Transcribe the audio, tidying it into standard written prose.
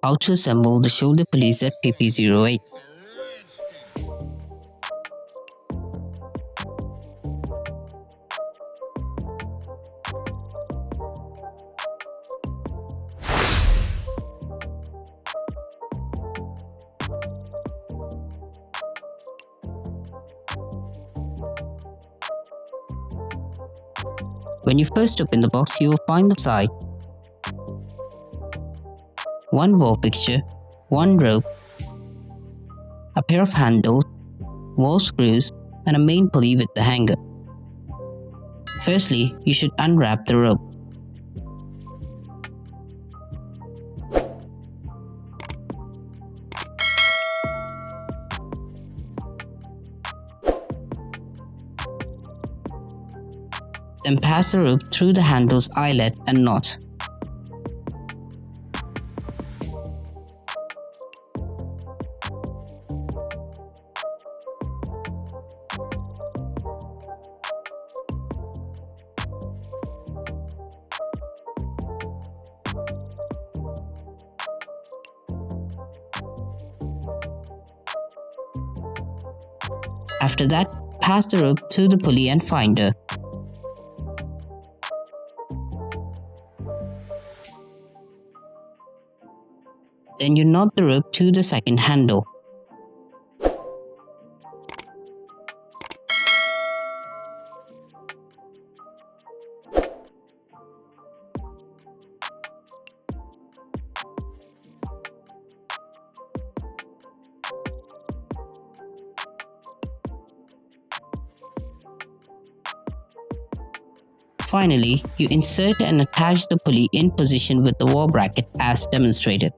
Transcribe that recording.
How to assemble the shoulder pulley ZPP08. When you first open the box, you will find the side, one wall fixture, one rope, a pair of handles, wall screws, and a main pulley with the hanger. Firstly, you should unwrap the rope. Then pass the rope through the handle's eyelet and knot. After that, pass the rope through the pulley and finder. Then you knot the rope to the second handle. Finally, you insert and attach the pulley in position with the wall bracket as demonstrated.